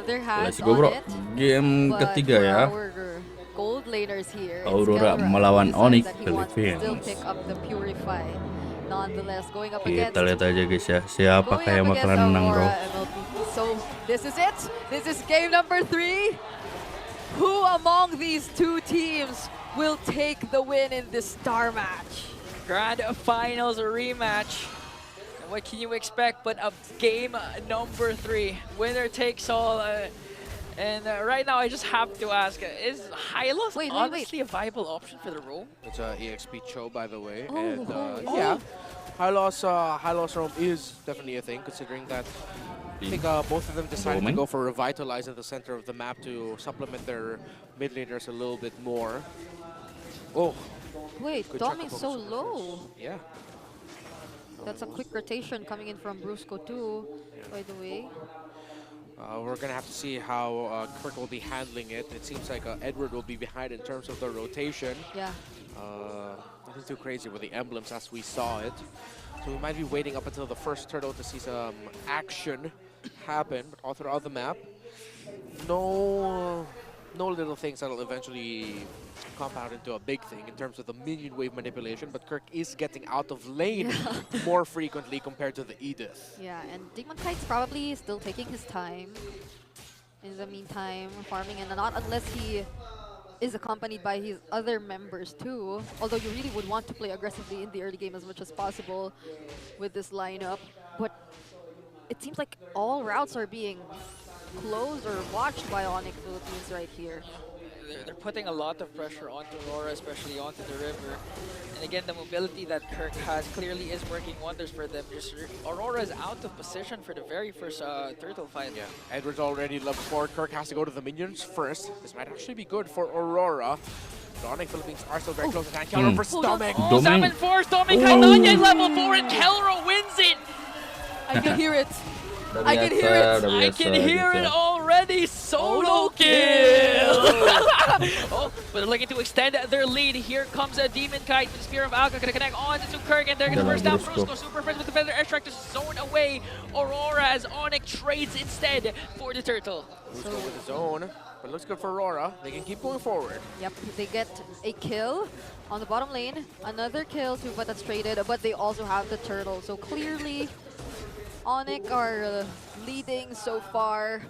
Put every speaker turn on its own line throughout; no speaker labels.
their hands
Let's go bro,
on it.
game
But
ketiga
for
ya.
our gold laners here, it's
Aurora
kelra.
melawan
He decides
ONIC
that he wants to still
Philippines.
pick up the Purify. Nonetheless, going up
Kita
against
lihat aja guys ya, siapa
going
yang
up against
bakalan menang bro.
Aurora MLB. So this is it. This is game number 3. Who among these two teams will take the win in this star match?
Grand Finals rematch. What can you expect but a game number 3? Winner takes all. Right now, I just have to ask, is Hylos honestly a viable option for the role?
It's a EXP Cho, by the way.
Oh,
And
oh.
yeah, Hylos Rome is definitely a thing, considering that I think both of them decided to go for Revitalize at the center of the map to supplement their mid laners a little bit more. Oh.
Wait, Doming's so low.
Yeah.
That's a quick rotation coming in from Brusco too, by the way.
We're going to have to see how Kirk will be handling it. It seems like Edward will be behind in terms of the rotation.
Yeah.
Nothing too crazy with the emblems as we saw it. So we might be waiting up until the first turtle to see some action happen. But all throughout the map, no little things that'll eventually compound into a big thing in terms of the minion wave manipulation, but Kirk is getting out of lane more frequently compared to the Edith.
Yeah, and demonkite's probably still taking his time. In the meantime, farming, and not unless he is accompanied by his other members too. Although you really would want to play aggressively in the early game as much as possible with this lineup. But it seems like all routes are being closed or watched by ONIC Philippines right here.
They're putting a lot of pressure onto Aurora, especially onto the river. And again, the mobility that Kirk has clearly is working wonders for them. Just Aurora is out of position for the very first turtle fight.
Yeah, Edward's already level 4. Kirk has to go to the minions first. This might actually be good for Aurora. The ONIC Philippines are still very close to hand. Kelra versus Domeng.
Oh, 7-4, Domengkite not yet level 4, and kelra wins it!
I can hear it. I can hear it.
I can hear it already. Solo kill. Oh, but they're looking to extend their lead. Here comes a demonkite. The Spear of Alka going to connect on to Kirk, and they're going to burst down Brusco. Super friends with the Feather Airstrike to zone away Aurora as ONIC trades instead for the turtle.
Brusco with his own, but looks good for Aurora. They can keep going forward.
Yep, they get a kill on the bottom lane. Another kill too, but that's traded. But they also have the turtle. So clearly, ONIC are leading so far,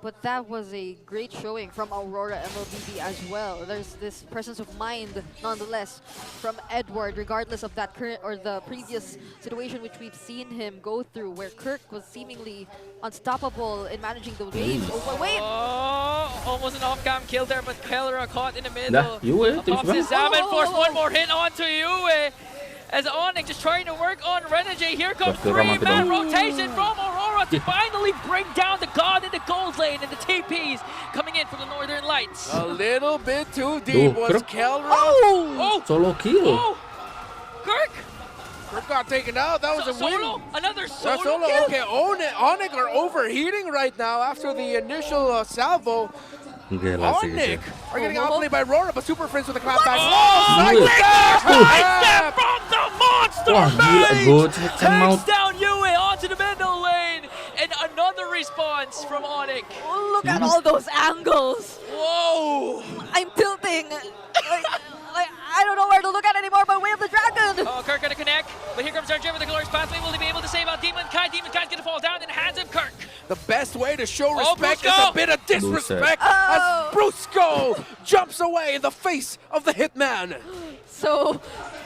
but that was a great showing from Aurora MLBB as well. There's this presence of mind, nonetheless, from Edward, regardless of that current or the previous situation which we've seen him go through, where Kirk was seemingly unstoppable in managing the waves. Oh, wait!
Oh, almost an off-cam kill there, but kelra caught in the middle. Pops his salmon, force one more hit onto Yue. As ONIC just trying to work on renejayy. Here comes 3-man rotation from Aurora to finally bring down the god in the gold lane, and the TPs coming in from the Northern Lights.
A little bit too deep was kelra.
Oh!
Solo kill.
Oh! Kirk!
Kirk got taken out. That was a
solo?
win.
Another solo
solo.
kill?
Okay, ONIC are overheating right now after the initial salvo. ONIC are getting outplayed by Aurora, but Super Friends with the clapback.
Sidestep from the monster mage! Takes down Yue onto the middle lane, and another response from ONIC.
Oh, look at all those angles.
Whoa!
I'm tilting. I don't know where to look at anymore, but Way of the Dragon!
Oh, Kirk gonna connect, but here comes Arjun with the glorious pathway. Will he be able to save out Demonkite? Demonkite's gonna fall down in the hands of Kirk.
The best way to show respect is
Brusco!
a bit of disrespect as Brusco jumps away in the face of the Hitman.
So,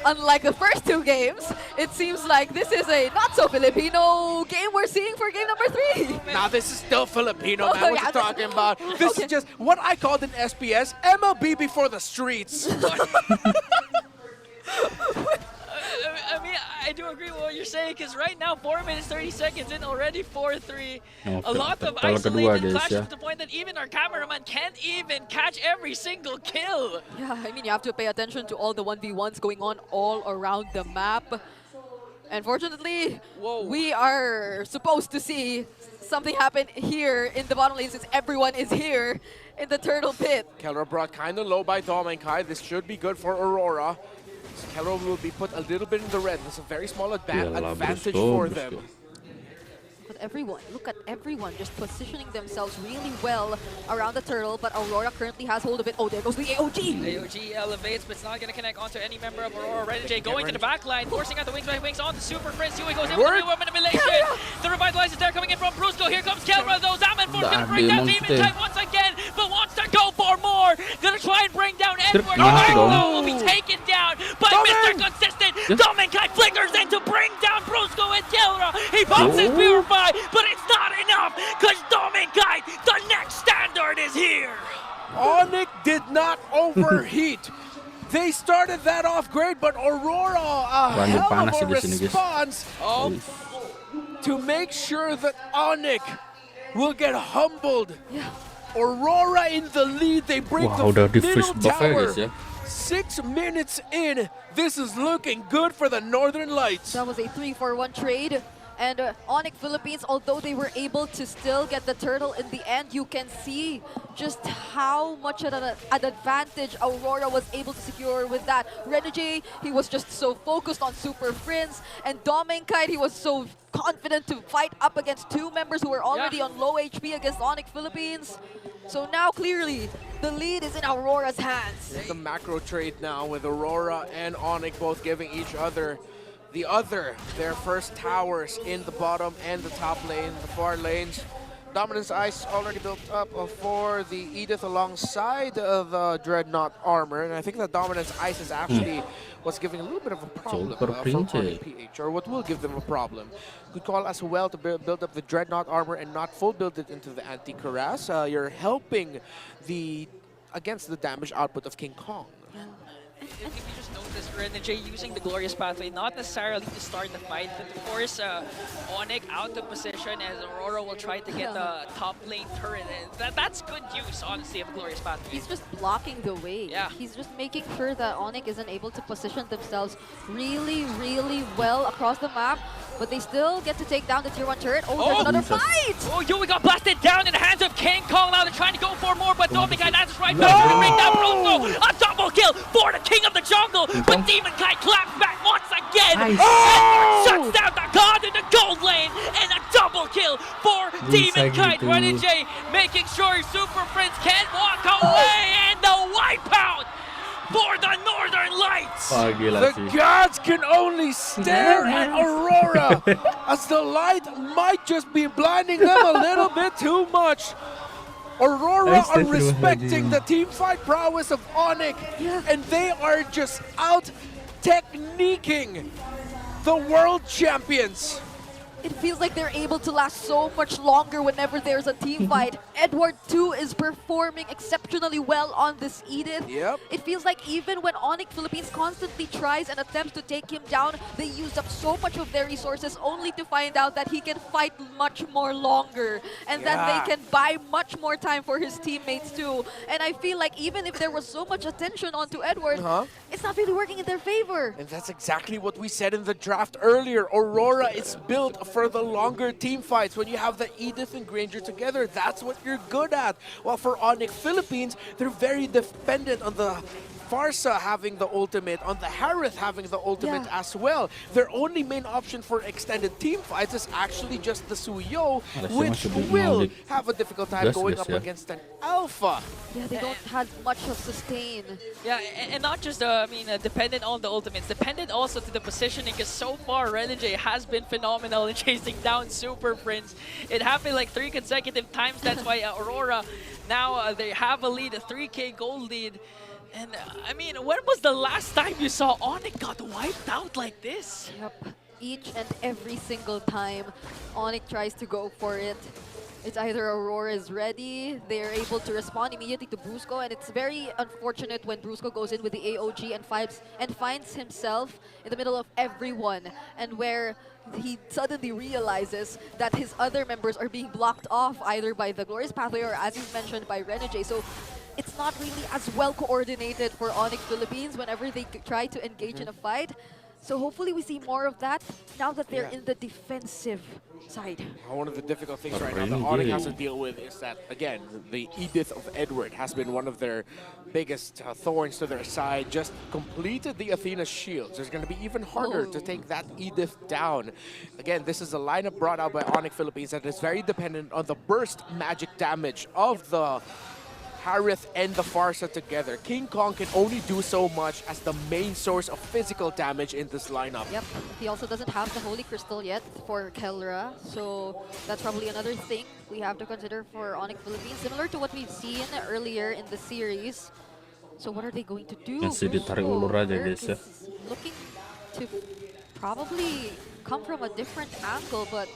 unlike the first two games, it seems like this is a not-so-Filipino game we're seeing for game number 3.
Now this is still Filipino, man. What you talking about? This is just what I called in SPS, MLB before the streets.
I mean, I do agree with what you're saying, because right now, 4 minutes, 30 seconds in, already 4-3. A lot of isolated clashes to the point that even our cameraman can't even catch every single kill.
Yeah, I mean, you have to pay attention to all the 1v1s going on all around the map. Unfortunately, we are supposed to see something happen here in the bottom lane since everyone is here in the turtle pit.
kelra brought kind of low by Domengkite. This should be good for Aurora. kelra will be put a little bit in the red. That's a very small advantage for them.
But everyone, look at everyone just positioning themselves really well around the turtle, but Aurora currently has hold of it. Oh, there goes the AOG!
AOG elevates, but it's not going to connect onto any member of Aurora. renejayy going to the back line, forcing out the wings by wings onto Super Prince. Yui goes in with the manipulation. The revitalize is there coming in from Brusco. Here comes kelra though. Zamanforce going to bring down Demonkite once again, but wants to go for more. Going to try and bring down Edward. Will be taken down by Mr. Consistent. Domengkite flickers in to bring down Brusco and kelra. He pops his Purify, but it's not enough because Domengkite, the next standard, is here.
ONIC did not overheat. They started that off great, but Aurora, a hell of a response to make sure that ONIC will get humbled.
Yeah.
Aurora in the lead, they break the middle tower. 6 minutes in, this is looking good for the Northern Lights.
That was a 3-for-1 trade. And ONIC Philippines, although they were able to still get the turtle in the end, you can see just how much of an advantage Aurora was able to secure with that. renejayy, he was just so focused on Super Frince, and domengkite, he was so confident to fight up against two members who were already on low HP against ONIC Philippines. So now clearly, the lead is in Aurora's hands.
The macro trade now with Aurora and ONIC both giving each other their first towers in the bottom and the top lane, the far lanes. Dominance Ice already built up for the Edith alongside the Dreadnought armor, and I think that Dominance Ice is actually what's giving a little bit of a problem for ONIC Ph, or what will give them a problem. Good call as well to build up the Dreadnought armor and not full build it into the anti-cuirass. You're helping against the damage output of King Kong.
If you just notice, renejayy using the Glorious Pathway, not necessarily to start the fight, but to force ONIC out of position as Aurora will try to get the top lane turret. That's good use, honestly, of Glorious Pathway.
He's just blocking the way.
Yeah.
He's just making sure that ONIC isn't able to position themselves really, really well across the map, but they still get to take down the tier 1 turret. Oh, there's another fight!
Oh, Yui got blasted down in the hands of King Kong. Now they're trying to go for more, but domengkite answers right back to bring down Brusco. A double kill for the King of the Jungle, but Demonkite claps back once again. Edward shuts down the god in the gold lane, and a double kill for Demonkite. renejayy making sure Super Prince can walk away, and the wipeout for the Northern Lights.
The gods can only stare at Aurora as the light might just be blinding them a little bit too much. Aurora are respecting the teamfight prowess of ONIC, and they are just out techniquing the world champions.
It feels like they're able to last so much longer whenever there's a team fight. Edward too is performing exceptionally well on this Edith.
Yep.
It feels like even when ONIC Philippines constantly tries and attempts to take him down, they use up so much of their resources only to find out that he can fight much more longer, and that they can buy much more time for his teammates too. And I feel like even if there was so much attention onto Edward, it's not really working in their favor.
And that's exactly what we said in the draft earlier. Aurora is built for the longer team fights. When you have the Edith and Granger together, that's what you're good at. While for ONIC Philippines, they're very dependent on the Farsa having the ultimate, on the Harith having the ultimate as well. Their only main option for extended team fights is actually just the Suyo, which will have a difficult time going up against an Alpha.
Yeah, they don't have much of sustain.
Yeah, and not just, dependent on the ultimates, dependent also to the positioning, because so far renejayy has been phenomenal in chasing down Super Prince. It happened like 3 consecutive times, that's why Aurora, now they have a lead, a 3K gold lead. And I mean, when was the last time you saw ONIC got wiped out like this?
Yep. Each and every single time ONIC tries to go for it, it's either Aurora is ready, they're able to respond immediately to Brusco, and it's very unfortunate when Brusco goes in with the AOG and finds himself in the middle of everyone, and where he suddenly realizes that his other members are being blocked off either by the Glorious Pathway or, as you mentioned, by renejayy. So it's not really as well coordinated for ONIC Philippines whenever they try to engage in a fight. So hopefully we see more of that now that they're in the defensive side.
One of the difficult things right now that ONIC has to deal with is that, again, the Edith of Edward has been one of their biggest thorns to their side. Just completed the Athena shields. It's going to be even harder to take that Edith down. Again, this is a lineup brought out by ONIC Philippines that is very dependent on the burst magic damage of the Harith and the Farsa together. King Kong can only do so much as the main source of physical damage in this lineup.
Yep, he also doesn't have the Holy Crystal yet for Kelra, so that's probably another thing we have to consider for ONIC Philippines, similar to what we've seen earlier in the series. So what are they going to do?
Masih ditarik ulur aja guys ya.
Looking to probably come from a different angle, but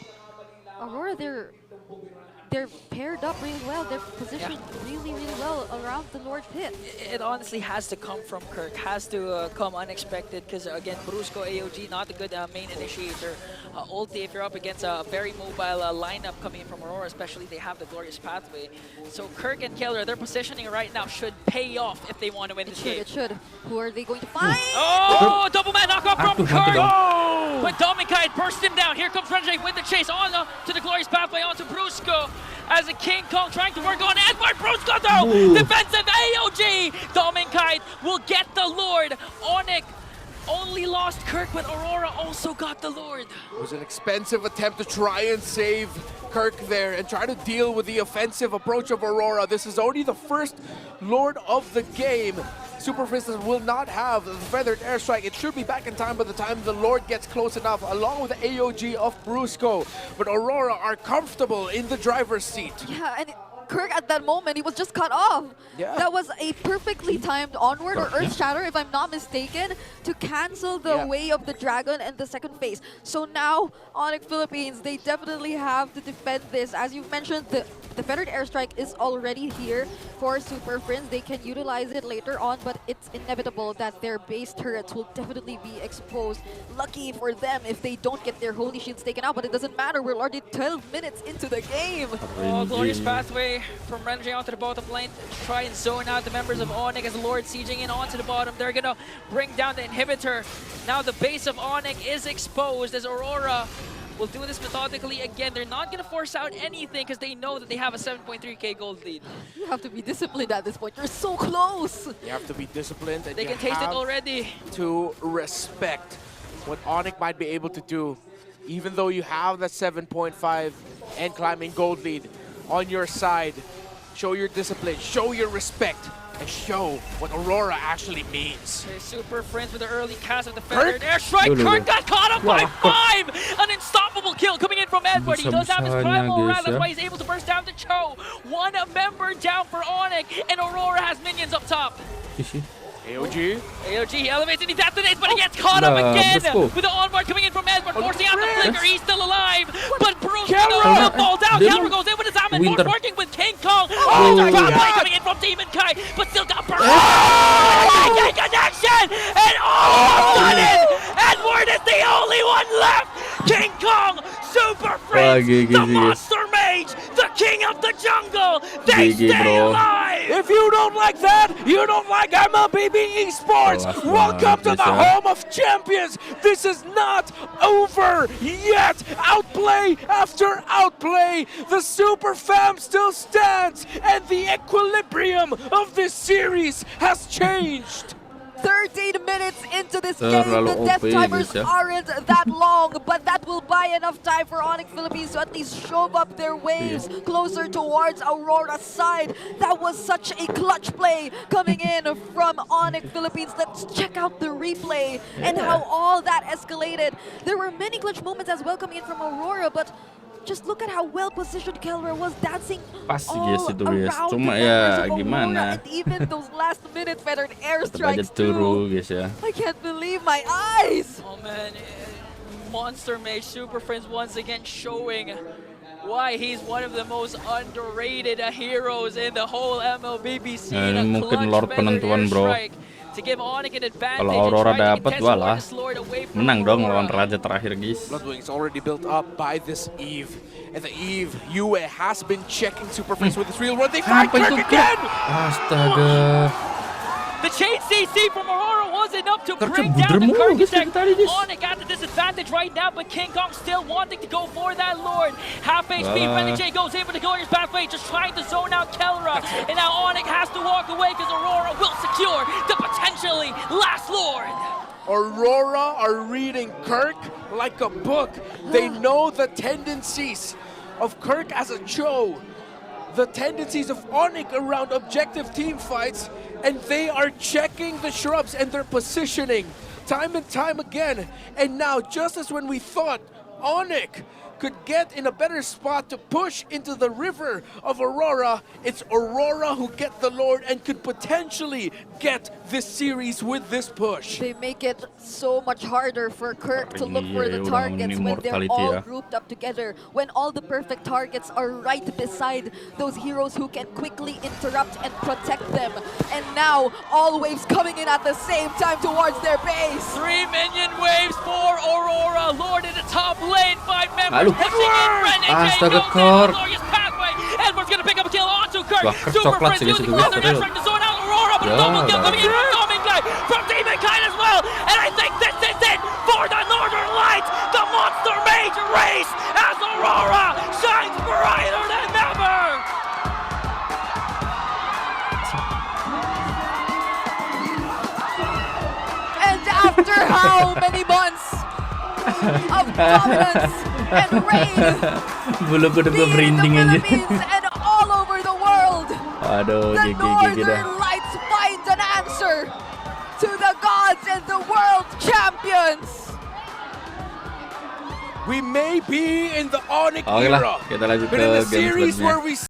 Aurora, they're paired up really well. They're positioned really well around the Lord Pit.
It honestly has to come from Kirk, has to come unexpected because again, Brusco, AOG, not a good main initiator. Ulti, if you're up against a very mobile lineup coming in from Aurora, especially they have the Glorious Pathway. So Kirk and Kelra, their positioning right now should pay off if they want to win this game.
It should. Who are they going to find?
Oh, double man knockoff from Kirk! But domengkite burst him down. Here comes renejayy with the chase on to the Glorious Pathway onto Brusco. As a King Kong trying to work on Edward Brusco though! Defensive AOG! domengkite will get the Lord. ONIC only lost Kirk, but Aurora also got the Lord.
It was an expensive attempt to try and save Kirk there and try to deal with the offensive approach of Aurora. This is only the first Lord of the game. Super Frince will not have the feathered airstrike. It should be back in time by the time the Lord gets close enough, along with the AOG of Brusco. But Aurora are comfortable in the driver's seat.
Yeah, and Kirk at that moment, he was just cut off.
Yeah.
That was a perfectly timed onward or earth shatter, if I'm not mistaken, to cancel the way of the dragon and the second phase. So now, ONIC Philippines, they definitely have to defend this. As you've mentioned, the feathered airstrike is already here for Super Frince. They can utilize it later on, but it's inevitable that their base turrets will definitely be exposed. Lucky for them if they don't get their holy shields taken out, but it doesn't matter. We're already 12 minutes into the game.
Oh, Glorious Pathway from renejayy onto the bottom lane. Try and zone out the members of ONIC as the Lord sieging in onto the bottom. They're gonna bring down the inhibitor. Now the base of ONIC is exposed as Aurora will do this methodically again. They're not gonna force out anything because they know that they have a 7.3k gold lead.
You have to be disciplined at this point. You're so close.
You have to be disciplined. And
they can taste it already.
To respect what ONIC might be able to do, even though you have that 7.5 and climbing gold lead on your side. Show your discipline, show your respect, and show what Aurora actually means.
Okay, Super Frince with the early cast of the feathered airstrike. Kirk got caught up by 5! An unstoppable kill coming in from Edward. He does have his primal round, that's why he's able to burst down to Cho. One member down for ONIC, and Aurora has minions up top.
AOG.
AOG elevates and he detonates, but he gets caught up again with the onboard coming in from Edward, forcing out the flicker. He's still alive, but Bruce will fall down. Kelra goes in with his Salmon Force, working with King Kong. Oh, coming in from Demonkite, but still got burned. Connection, and all of a sudden, Edward is the only one left. King Kong, Super Frince, the monster mage, the king of the jungle. They stay alive.
If you don't like that, you don't like MLBB esports. Welcome to the home of champions. This is not over yet. Outplay after outplay. The Super Fam still stands, and the equilibrium of this series has changed.
13 minutes into this game, the death timers aren't that long, but that will buy enough time for ONIC Philippines to at least shove up their waves closer towards Aurora's side. That was such a clutch play coming in from ONIC Philippines. Let's check out the replay and how all that escalated. There were many clutch moments as well coming in from Aurora, but just look at how well positioned Kelra was dancing all around
Cuma
ya
gimana?
and even those last minute feathered airstrikes
turu guys ya.
I can't believe my eyes.
Oh man, Monster Mage Super Frince once again showing why he's one of the most underrated heroes in the whole MLBB scene.
Mungkin Lord penentuan bro.
To give ONIC an advantage.
Kalau Aurora dapat, walah, menang dong lawan Raja Terakhir guys.
Bloodwing's already built up by this Eve. And the Eve, Yue has been checking Super Frince with his real run. They find Kirk again!
Astaga.
The chain CC from Aurora was is enough to
Kirk
bring
buder
down the
mulu, guys,
Kirk.
dari tadi, guys.
ONIC at the disadvantage right now, but King Kong still wanting to go for that Lord. Half HP, renejayy goes able to go in his pathway, just trying to zone out kelra. And now ONIC has to walk away because Aurora will secure the potentially last Lord.
Aurora are reading Kirk like a book. They know the tendencies of Kirk as a Cho, the tendencies of ONIC around objective team fights, and they are checking the shrubs and their positioning time and time again. And now, just as when we thought ONIC could get in a better spot to push into the river of Aurora, it's Aurora who get the Lord and could potentially get this series with this push.
They make it so much harder for Kirk to look for the targets when they're all grouped up together, when all the perfect targets are right beside those heroes who can quickly interrupt and protect them. And now, all waves coming in at the same time towards their base.
3 minion waves for Aurora. Lord in the top lane, 5 members pushing in. renejayy
Astaga,
goes down the
Kirk.
glorious pathway. Edward's gonna pick up a kill onto Kirk.
Wah, Kirk
Super
coklat
Frince
sih,
using
guys,
Thunder
itu
Dash trying to zone out Aurora, but a
Ya,
double kill
lah.
coming in from domengkite. From demonkite as well. And I think this is it for the Northern Lights. The Monster Mage race as Aurora shines brighter than ever.
And after how many months of dominance and reign,
Bulu gue udah
be it in the
merinding aja.
Philippines and all over the world,
Aduh,
the
GG dah.
Northern Lights find an answer to the gods and the world champions.
We may be in the ONIC
Oke
era,
lah, kita lanjut
but
ke
in a
game
series
selanjutnya.
where we